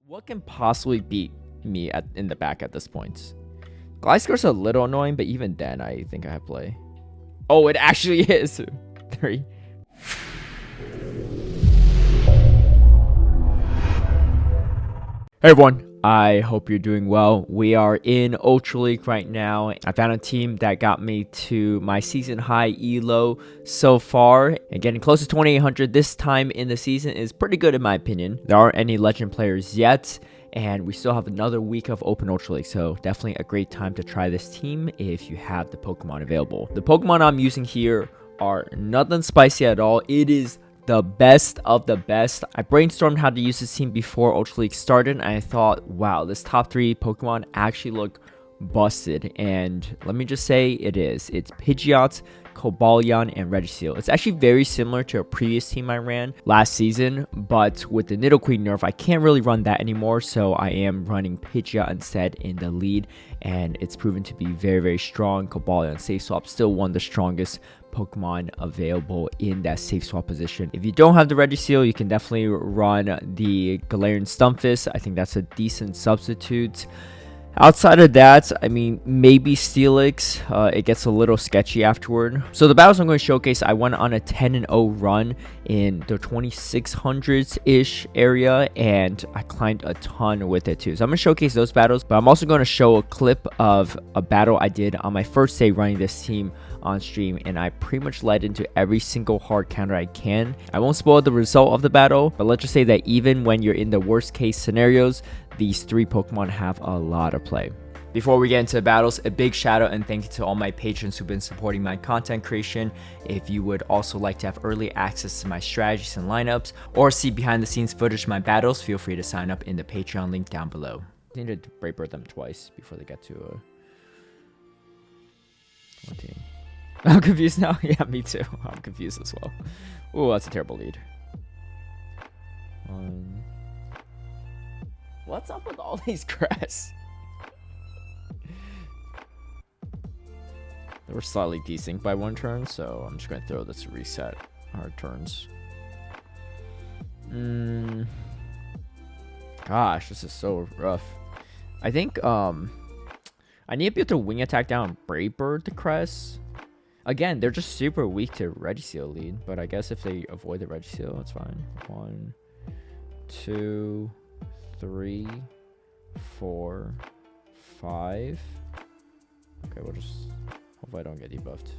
What can possibly beat me in the back at this point? Gliscor's a little annoying, but even then, I think I have play. Oh, it actually is. 3. Hey everyone, I hope you're doing well. We are in Ultra League right now. I found a team that got me to my season high elo so far, and getting close to 2800 this time in the season is pretty good in my opinion. There aren't any legend players yet, and we still have another week of open Ultra League, so definitely a great time to try this team if you have the Pokemon available. The Pokemon I'm using here are nothing spicy at all. It is the best of the best. I brainstormed how to use this team before Ultra League started, and I thought, wow, this top 3 Pokemon actually look busted. And let me just say it is. It's Pidgeot, Cobalion, and Registeel. It's actually very similar to a previous team I ran last season, but with the Nidoqueen nerf, I can't really run that anymore, so I am running Pidgeot instead in the lead, and it's proven to be very, very strong. Cobalion safe swap, still one of the strongest Pokemon available in that safe swap position. If you don't have the Registeel, you can definitely run the Galarian Stunfisk. I think that's a decent substitute. Outside of that, I mean, maybe Steelix. It gets a little sketchy afterward. So the battles I'm going to showcase, I went on a 10-0 run in the 2600s-ish area, and I climbed a ton with it too. So I'm going to showcase those battles, but I'm also going to show a clip of a battle I did on my first day running this team on stream, and I pretty much led into every single hard counter I can. I won't spoil the result of the battle, but let's just say that even when you're in the worst case scenarios, these 3 Pokemon have a lot of play. Before we get into the battles, a big shout out and thank you to all my patrons who've been supporting my content creation. If you would also like to have early access to my strategies and lineups, or see behind the scenes footage of my battles, feel free to sign up in the Patreon link down below. I need to Brave Bird them twice before they get to one team. I'm confused now. Yeah, me too. I'm confused as well. Ooh, that's a terrible lead. What's up with all these grass? They were slightly desynced by 1 turn, so I'm just going to throw this to reset our turns. Gosh, this is so rough. I think I need to be able to wing attack down Brave Bird the Crest. Again, they're just super weak to Registeel lead, but I guess if they avoid the Registeel, that's fine. 1, 2, 3, 4, 5. Okay, we'll just hopefully I don't get debuffed.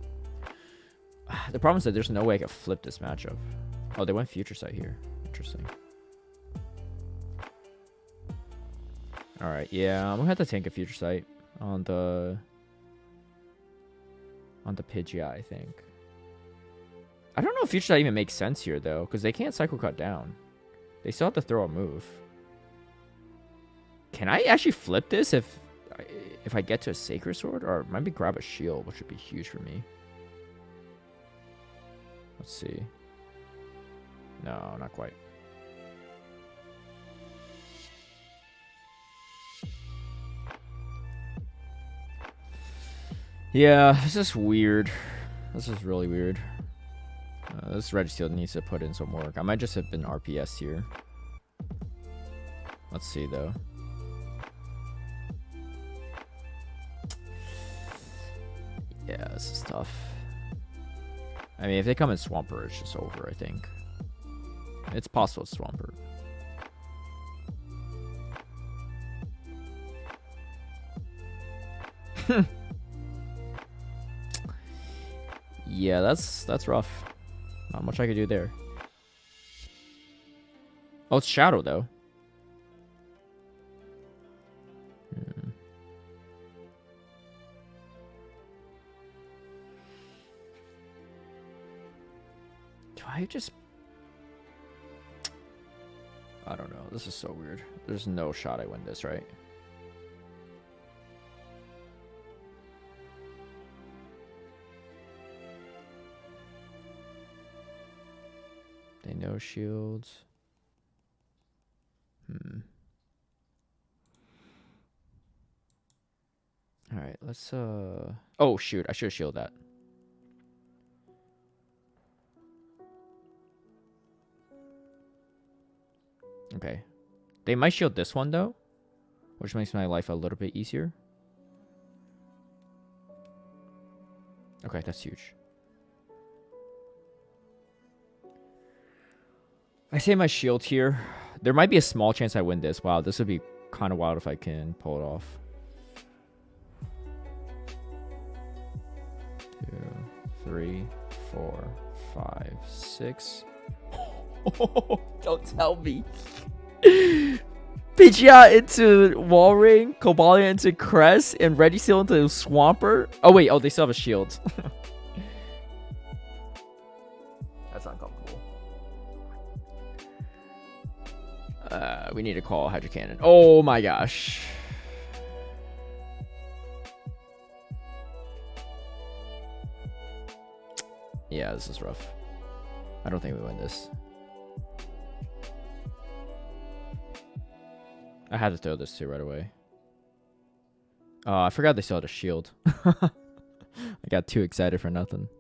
The problem is that there's no way I can flip this matchup. Oh, they went Future Sight here. Interesting. All right, yeah, I'm gonna have to tank a Future Sight on the Pidgeot, I think. I don't know if Future Sight even makes sense here though, because they can't Cycle Cut down. They still have to throw a move. Can I actually flip this if I get to a Sacred Sword? Or maybe grab a shield, which would be huge for me. Let's see. No, not quite. Yeah, this is weird. This is really weird. This Registeel needs to put in some work. I might just have been RPS here. Let's see though. Yeah, this is tough. I mean, if they come in Swampert, it's just over, I think. It's possible it's Swampert. Yeah, that's rough. Not much I could do there. Oh, it's Shadow though. Do I just... I don't know. This is so weird. There's no shot I win this, right? They know shields. All right, let's oh shoot, I should have shielded that. Okay. They might shield this one, though, which makes my life a little bit easier. Okay, that's huge. I say my shield here. There might be a small chance I win this. Wow, this would be kind of wild if I can pull it off. 2, 3, 4, 5, 6. Don't tell me. Pidgeot into Walrein, Cobalion into Crest, and Registeel into Swampert. Oh wait, oh they still have a shield. That's uncomfortable. We need to call Hydro Cannon. Oh my gosh. Yeah, this is rough. I don't think we win this. I had to throw this too right away. Oh, I forgot they still had a shield. I got too excited for nothing.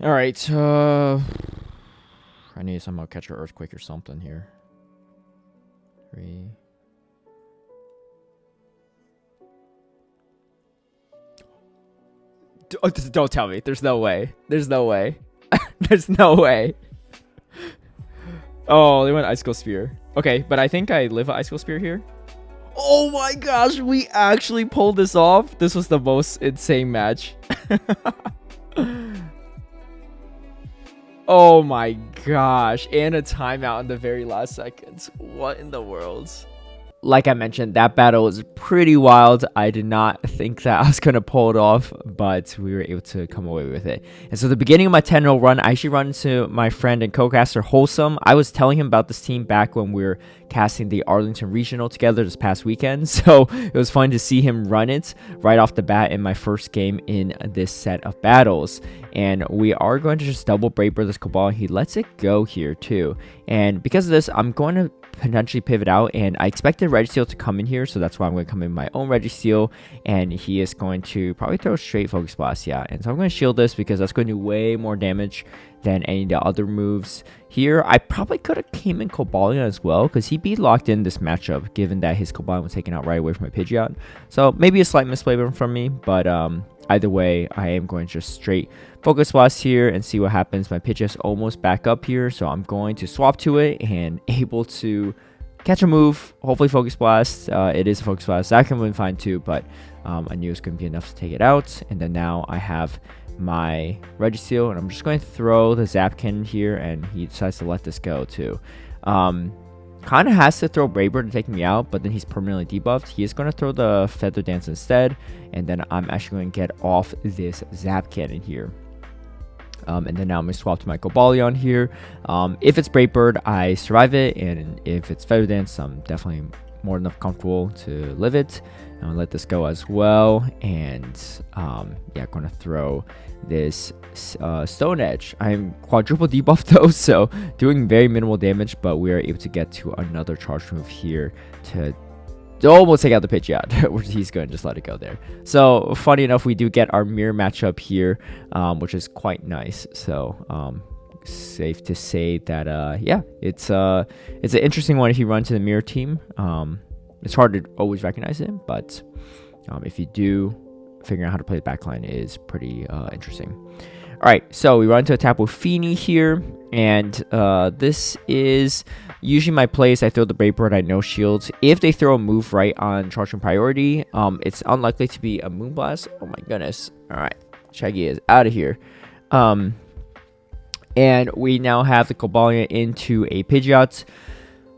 Alright, I need to somehow catch an earthquake or something here. 3. Don't tell me. There's no way. There's no way. There's no way. Oh, they went Icicle Spear. Okay, but I think I live an Icicle Spear here. Oh my gosh, we actually pulled this off. This was the most insane match. Oh my gosh, and a timeout in the very last seconds. What in the world? Like I mentioned, that battle was pretty wild. I did not think that I was going to pull it off, but we were able to come away with it. And so the beginning of my 10-0 run, I actually run into my friend and co-caster Wholesome. I was telling him about this team back when we were casting the Arlington Regional together this past weekend. So it was fun to see him run it right off the bat in my first game in this set of battles. And we are going to just double Brave Bird this Cobalt. He lets it go here too. And because of this, I'm going to potentially pivot out, and I expected Registeel to come in here, so that's why I'm going to come in my own Registeel, and he is going to probably throw straight Focus Blast, yeah. And so I'm going to shield this because that's going to do way more damage than any of the other moves here. I probably could have came in Cobalion as well, because he'd be locked in this matchup, given that his Cobalion was taken out right away from my Pidgeot. So maybe a slight misplay from me, but either way, I am going to just straight Focus Blast here and see what happens. My Pidgeot's almost back up here, so I'm going to swap to it and able to catch a move. Hopefully Focus Blast. It is a Focus Blast. That can have been fine too, but I knew it was going to be enough to take it out. And then now I have my Registeel, and I'm just going to throw the Zap Cannon here, and he decides to let this go too. Kind of has to throw Brave Bird to take me out, but then he's permanently debuffed. He is going to throw the Feather Dance instead, and then I'm actually going to get off this Zap Cannon here. And then now I'm going to swap to my Cobalion here. If it's Brave Bird, I survive it, and if it's Feather Dance, I'm definitely more than enough comfortable to live it. I'm going to let this go as well, and yeah, going to throw this Stone Edge. I'm quadruple debuffed though, so doing very minimal damage, but we are able to get to another charge move here to almost take out the Pidgeot, which he's going to just let it go there. So funny enough, we do get our mirror matchup here, which is quite nice. So safe to say that yeah, it's an interesting one if you run to the mirror team. It's hard to always recognize it, but if you do, figuring out how to play the backline is pretty interesting. All right, so we run to a Tapu Fini here, and this is usually my plays. I throw the Brave Bird, I know shields. If they throw a move right on charge and priority, it's unlikely to be a Moonblast. Oh my goodness. All right, Shaggy is out of here. And we now have the Cobalion into a Pidgeot.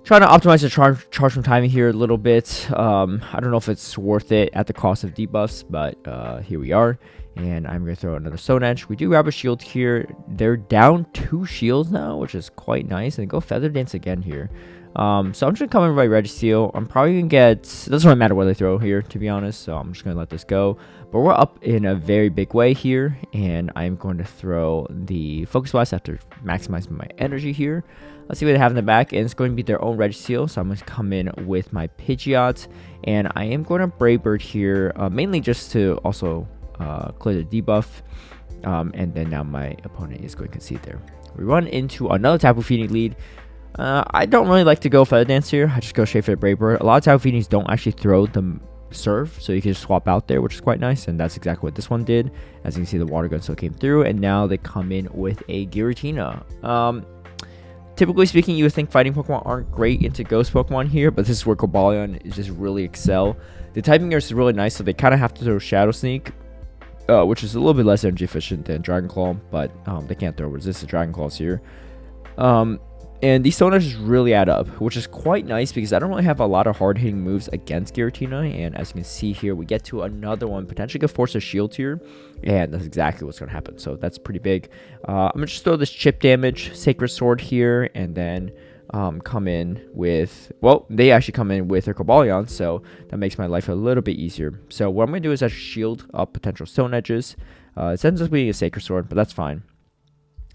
Trying to optimize the charge from timing here a little bit. I don't know if it's worth it at the cost of debuffs, but here we are. And I'm going to throw another Stone Edge. We do grab a shield here. They're down 2 shields now, which is quite nice. And go Feather Dance again here. So I'm just going to come in by Registeel. I'm probably going to get... It doesn't really matter what they throw here, to be honest. So I'm just going to let this go. But we're up in a very big way here. And I'm going to throw the Focus Blast after maximizing my energy here. Let's see what they have in the back. And it's going to be their own Registeel. So I'm going to come in with my Pidgeot. And I am going to Brave Bird here. Mainly just to also... clear the debuff, and then now my opponent is going to concede there. We run into another Tapu Fini lead. I don't really like to go Feather Dance here. I just go straight for the Brave Bird. A lot of Tapu Finis don't actually throw the Surf, so you can just swap out there, which is quite nice, and that's exactly what this one did. As you can see, the Water Gun still came through, and now they come in with a Giratina. Typically speaking, you would think fighting Pokemon aren't great into Ghost Pokemon here, but this is where Cobalion is just really excel. The typing here is really nice, so they kind of have to throw Shadow Sneak, which is a little bit less energy efficient than Dragon Claw, but they can't throw resistant Dragon Claws here. And these Stone Edges really add up, which is quite nice because I don't really have a lot of hard-hitting moves against Giratina. And as you can see here, we get to another one, potentially could force a shield here. And that's exactly what's going to happen. So that's pretty big. I'm going to just throw this chip damage, Sacred Sword here, and then come in with, well, they actually come in with their Cobalion, so that makes my life a little bit easier. So what I'm going to do is actually shield up potential Stone Edges. It ends up being a Sacred Sword, but that's fine.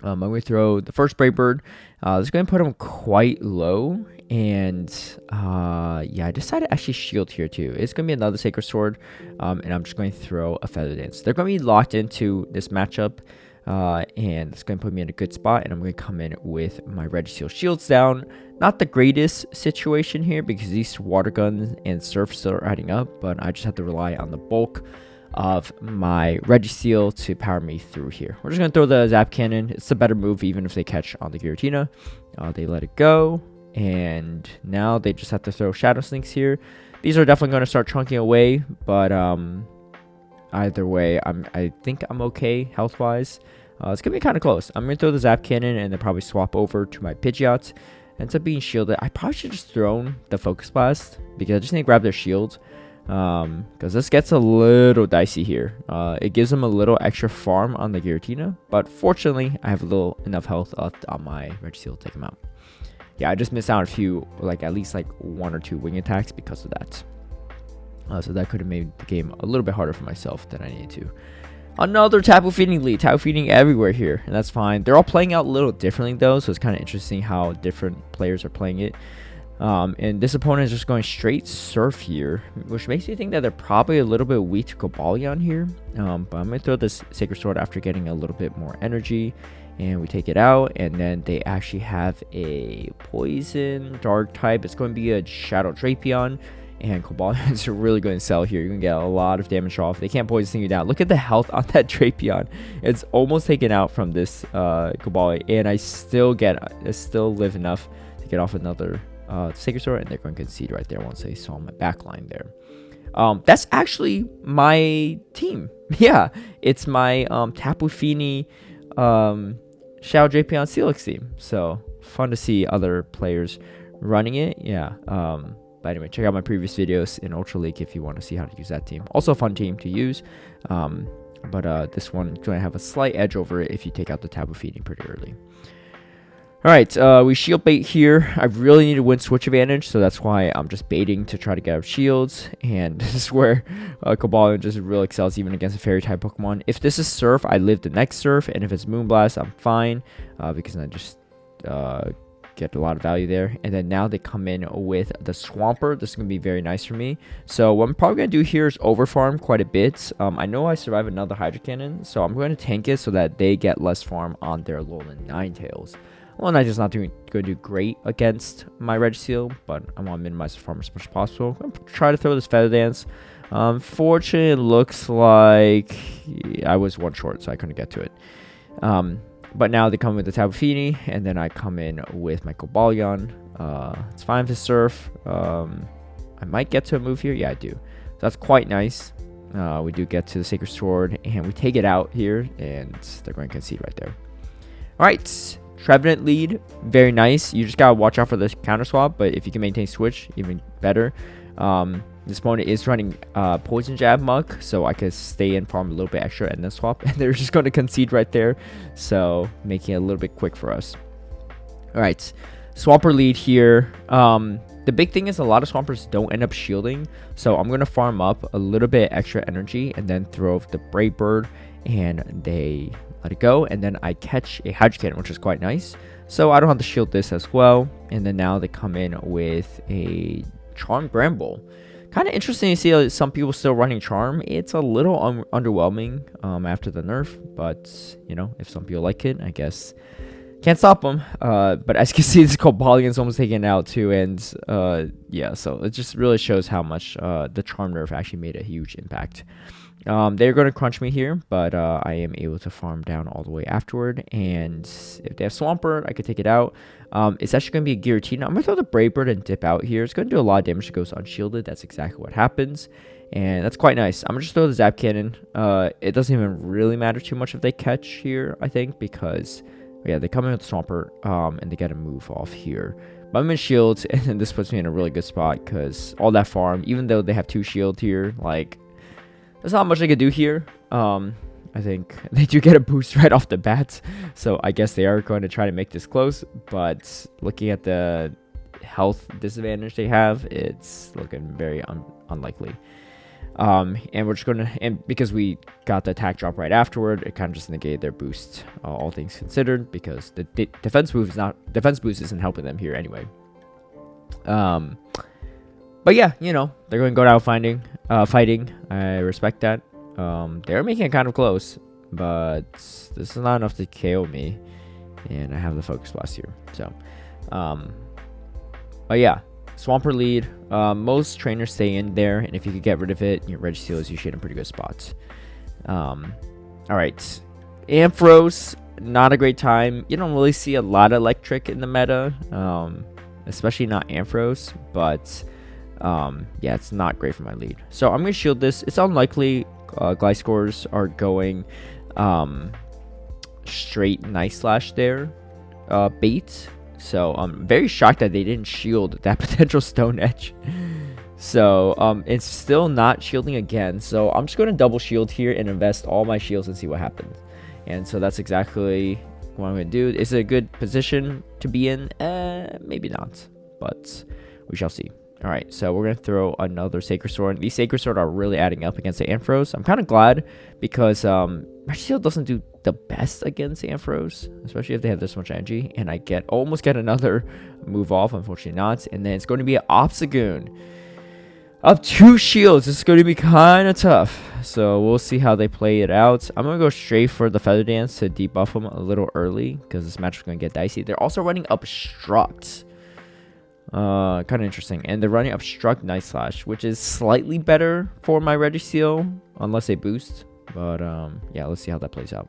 I'm going to throw the first Brave Bird. This is going to put him quite low. And yeah, I decided to actually shield here too. It's going to be another Sacred Sword. And I'm just going to throw a Feather Dance. They're going to be locked into this matchup. And it's going to put me in a good spot. And I'm going to come in with my Registeel shields down. Not the greatest situation here because these Water Guns and Surf still are adding up. But I just have to rely on the bulk of my Registeel to power me through here. We're just going to throw the Zap Cannon. It's a better move even if they catch on the Giratina. They let it go. And now they just have to throw Shadow Slinks here. These are definitely going to start chunking away. But either way, I think I'm okay health-wise. It's going to be kind of close. I'm going to throw the Zap Cannon and then probably swap over to my Pidgeot. Ends up being shielded. I probably should just thrown the Focus Blast because I just need to grab their shield. Because this gets a little dicey here. It gives them a little extra farm on the Giratina, but fortunately I have enough health left on my Registeel to take him out. Yeah, I just missed out on a few, at least 1 or 2 wing attacks because of that. So that could have made the game a little bit harder for myself than I needed to. Another Tapu Fini lead. Tapu Fini everywhere here, and that's fine. They're all playing out a little differently though, so it's kind of interesting how different players are playing it. And this opponent is just going straight Surf here, which makes me think that they're probably a little bit weak to Cobalion here. But I'm going to throw this Sacred Sword after getting a little bit more energy. And we take it out, and then they actually have a Poison Dark type. It's going to be a Shadow Drapion, and Cobalion is really going to sell here. You're going to get a lot of damage off. They can't poison you down. Look at the health on that Drapion. It's almost taken out from this Cobalion, and I still live enough to get off another Sacred Sword, and they're going to concede right there once they saw my backline there. That's actually my team. Yeah, it's my Tapu Fini Shadow Drapion Steelix team. So fun to see other players running it. Yeah. But anyway, check out my previous videos in Ultra League if you want to see how to use that team. Also a fun team to use. But this one is going to have a slight edge over it if you take out the Tapu Fini pretty early. Alright, we shield bait here. I really need to win switch advantage, so that's why I'm just baiting to try to get out shields. And this is where Cobalion just really excels even against a fairy type Pokemon. If this is Surf, I live the next Surf, and if it's Moonblast, I'm fine because I just get a lot of value there. And then now they come in with the Swampert. This is going to be very nice for me. So what I'm probably going to do here is overfarm quite a bit. I know I survive another Hydro Cannon, so I'm going to tank it so that they get less farm on their Alolan Ninetales. Well, Ninetales not going to do great against my Registeel, but I want to minimize the farm as much as possible. I'm going to try to throw this Feather Dance. Fortunately, it looks like I was one short, so I couldn't get to it. But now they come with the Tapu Fini, and then I come in with my Cobalion. It's fine to Surf. I might get to a move here. Yeah, I do. So that's quite nice. We do get to the Sacred Sword, and we take it out here, and they're going to concede right there. All right. Trevenant lead, very nice. You just gotta watch out for this counter swap, but if you can maintain switch, even better. This opponent is running Poison Jab Muck, so I could stay in farm a little bit extra and then swap, and they're just going to concede right there, so making it a little bit quick for us. All right, Swampert lead here. The big thing is a lot of Swampers don't end up shielding, so I'm going to farm up a little bit extra energy and then throw the Brave Bird, and they let it go, and then I catch a Hydro Cannon, which is quite nice. So I don't have to shield this as well. And then now they come in with a Charm Bramble. Kind of interesting to see some people still running Charm. It's a little underwhelming after the nerf, but you know, if some people like it, I guess Can't stop them. But as you can see, this Cobalion's almost taken out too. And yeah, so it just really shows how much the Charm Nerf actually made a huge impact. They're going to crunch me here, but I am able to farm down all the way afterward. And if they have Swampert, I could take it out. It's actually going to be a Guillotine. I'm going to throw the Brave Bird and dip out here. It's going to do a lot of damage. It goes unshielded. That's exactly what happens. And that's quite nice. I'm going to just throw the Zap Cannon. It doesn't even really matter too much if they catch here, I think, because, yeah, they come in with Swampert, and they got to move off here. But I'm in shields, and then this puts me in a really good spot because all that farm, even though they have 2 shield here, like, there's not much I could do here. I think they do get a boost right off the bat, so I guess they are going to try to make this close. But looking at the health disadvantage they have, it's looking very unlikely. And we're just gonna, and because we got the attack drop right afterward, it kind of just negated their boost, all things considered, because the defense boost isn't helping them here anyway. But yeah, you know, they're going to go out fighting. I respect that. They're making it kind of close, but this is not enough to KO me, and I have the Focus Blast here. So, but yeah, Swampert lead. Most trainers stay in there, and if you could get rid of it, your Registeel is usually in a pretty good spot. All right, Ampharos, not a great time. You don't really see a lot of Electric in the meta, especially not Ampharos, but yeah, it's not great for my lead. So I'm gonna shield this. It's unlikely Gliscors are going straight Night Slash there, bait. So I'm very shocked that they didn't shield that potential Stone Edge. So it's still not shielding again. So I'm just going to double shield here and invest all my shields and see what happens. And so that's exactly what I'm going to do. Is it a good position to be in? Maybe not, but we shall see. All right, so we're going to throw another Sacred Sword. These Sacred Sword are really adding up against the Ampharos. I'm kind of glad because Registeel doesn't do the best against Ampharos, especially if they have this much energy. And I almost get another move off, unfortunately not. And then it's going to be an Obstagoon. Up 2 shields. This is going to be kind of tough. So we'll see how they play it out. I'm going to go straight for the Feather Dance to debuff them a little early because this match is going to get dicey. They're also running Obstruct. Kind of interesting. And they're running Obstruct Night Slash, which is slightly better for my Registeel, unless they boost. But yeah, let's see how that plays out.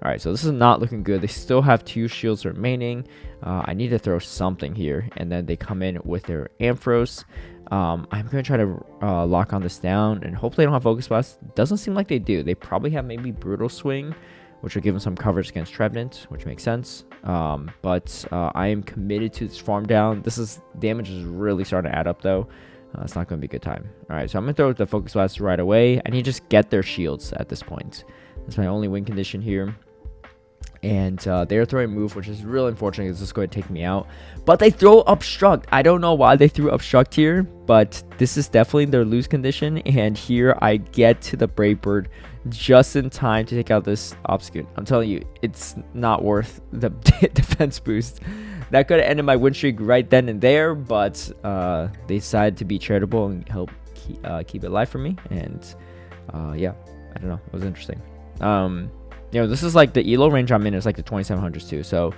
All right, so this is not looking good. They still have 2 shields remaining. I need to throw something here, and then they come in with their Ampharos. I'm going to try to lock on this down, and hopefully they don't have Focus Blast. Doesn't seem like they do. They probably have maybe Brutal Swing, which will give them some coverage against Trevenant, which makes sense. But I am committed to this farm down. Damage is really starting to add up, though. It's not going to be a good time. All right, so I'm going to throw the Focus Blast right away. I need to just get their shields at this point. That's my only win condition here. And they're throwing a move, which is really unfortunate because this is going to take me out. But they throw Obstruct. I don't know why they threw Obstruct here, but this is definitely their lose condition. And here I get to the Brave Bird just in time to take out this Obstagoon. I'm telling you, it's not worth the defense boost. That could have ended my win streak right then and there, but they decided to be charitable and help keep it alive for me. And yeah, I don't know. It was interesting. You know, this is like the elo range I'm in is like the 2700s too. So,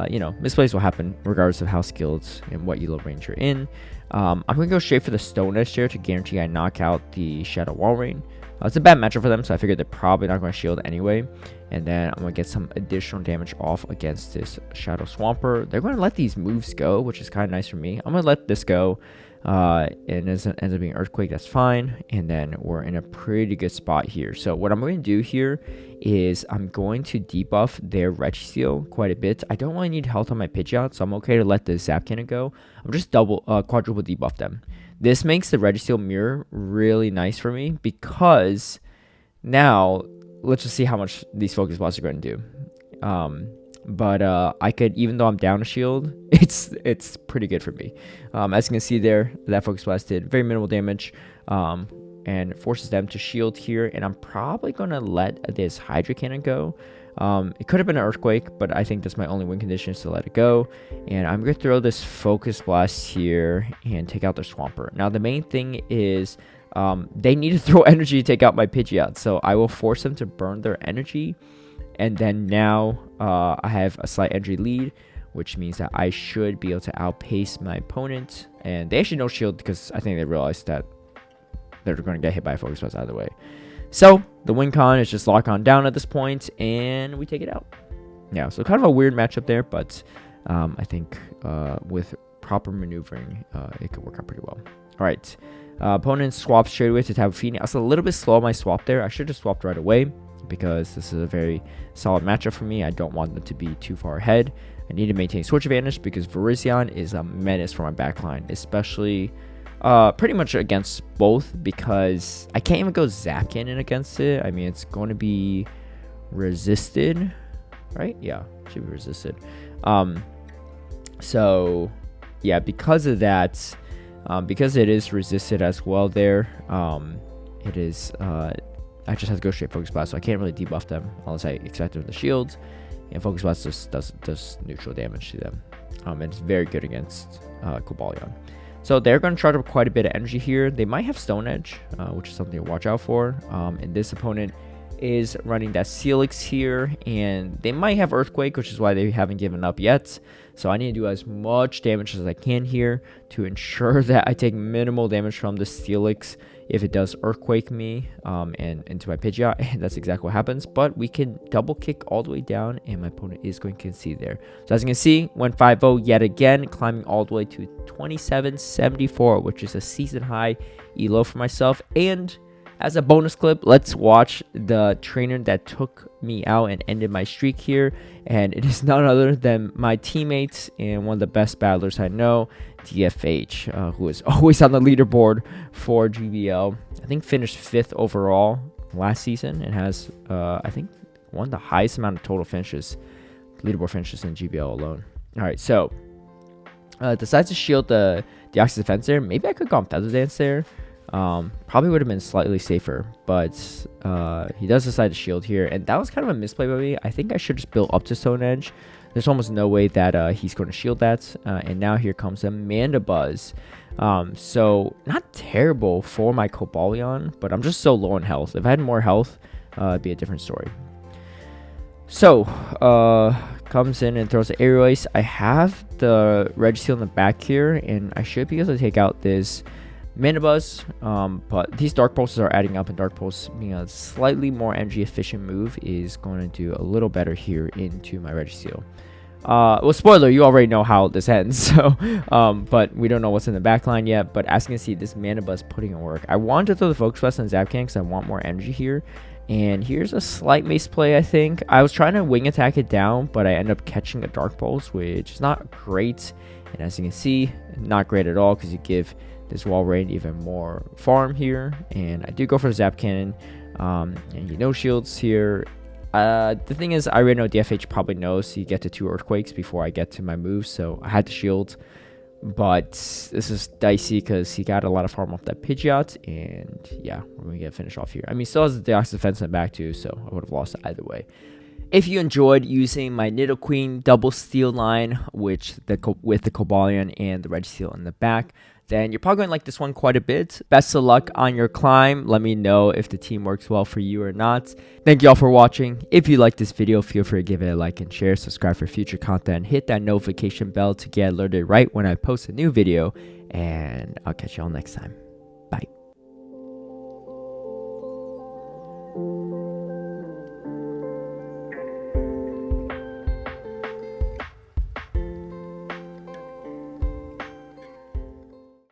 you know, misplays will happen regardless of how skilled and what elo range you're in. I'm going to go straight for the Stone Edge here to guarantee I knock out the Shadow Walrein. It's a bad matchup for them, so I figured they're probably not going to shield anyway. And then I'm going to get some additional damage off against this Shadow Swampert. They're going to let these moves go, which is kind of nice for me. I'm going to let this go. And it ends up being Earthquake, that's fine. And then we're in a pretty good spot here. So what I'm going to do here is I'm going to debuff their Registeel quite a bit. I don't really need health on my Pidgeot, so I'm okay to let the Zap Cannon go. I'm just quadruple debuff them. This makes the Registeel mirror really nice for me because now let's just see how much these Focus Blasts are going to do. But I could, even though I'm down a shield, it's pretty good for me. As you can see there, that Focus Blast did very minimal damage, and forces them to shield here. And I'm probably gonna let this Hydro Cannon go. It could have been an Earthquake, but I think that's my only win condition is to let it go. And I'm gonna throw this Focus Blast here and take out their Swampert. Now the main thing is they need to throw energy to take out my Pidgeot, so I will force them to burn their energy. And then now I have a slight energy lead, which means that I should be able to outpace my opponent. And they actually no shield because I think they realized that they're going to get hit by a Focus Blast either way. So the win con is just lock on down at this point, and we take it out. Yeah, so kind of a weird matchup there, but I think with proper maneuvering, it could work out pretty well. All right, opponent swaps straight away to Tapu Fini. I was a little bit slow on my swap there. I should have swapped right away because this is a very solid matchup for me. I don't want them to be too far ahead. I need to maintain switch advantage because Virizion is a menace for my backline, especially pretty much against both, because I can't even go Zap Cannon against it. I mean, it's going to be resisted, right? Yeah, it should be resisted. So yeah, because of that, because it is resisted as well there, it is I just have to go straight Focus Blast, so I can't really debuff them unless I expect them with the shields, and Focus Blast just does neutral damage to them. And it's very good against Cobalion. So they're going to charge up quite a bit of energy here. They might have Stone Edge, which is something to watch out for. And this opponent is running that Steelix here, and they might have Earthquake, which is why they haven't given up yet. So I need to do as much damage as I can here to ensure that I take minimal damage from the Steelix if it does Earthquake me and into my Pidgeot. And that's exactly what happens. But we can double kick all the way down, and my opponent is going to concede there. So as you can see, went 5-0 yet again, climbing all the way to 2774, which is a season high elo for myself. And as a bonus clip, let's watch the trainer that took me out and ended my streak here. And it is none other than my teammates and one of the best battlers I know, DFH, who is always on the leaderboard for GBL. I think finished 5th overall last season and has, I think, one of the highest amount of total finishes, leaderboard finishes in GBL alone. All right, so decides to shield the Deoxys Defense there. Maybe I could have gone Feather Dance there. Probably would have been slightly safer, but he does decide to shield here, and that was kind of a misplay by me. I think I should just build up to Stone Edge. There's almost no way that he's going to shield that, and now here comes a Mandibuzz. So not terrible for my Cobalion, but I'm just so low on health. If I had more health, it'd be a different story. So comes in and throws the Aerial Ace. I have the Registeel in the back here, and I should be able to take out this Mandibuzz, but these Dark Pulses are adding up, and Dark Pulse being a slightly more energy efficient move is going to do a little better here into my Registeel. Well, spoiler, you already know how this ends, so but we don't know what's in the backline yet. But as you can see, this Mandibuzz putting in work. I want to throw the Focus Blast on Zap Cannon because I want more energy here. And here's a slight mace play, I think. I was trying to wing attack it down, but I ended up catching a Dark Pulse, which is not great. And as you can see, not great at all because you give this Walrein even more farm here. And I do go for the Zap Cannon, and you know shields here. The thing is, I already know DFH probably knows you get to 2 Earthquakes before I get to my moves, so I had to shield. But this is dicey because he got a lot of farm off that Pidgeot, and yeah, we're going to get finished off here. I mean, still has the Deoxys Defense in the back too, so I would have lost either way. If you enjoyed using my Nidoqueen double steal line, with the Cobalion and the Registeel in the back, then you're probably going to like this one quite a bit. Best of luck on your climb. Let me know if the team works well for you or not. Thank you all for watching. If you liked this video, feel free to give it a like and share. Subscribe for future content. Hit that notification bell to get alerted right when I post a new video. And I'll catch you all next time.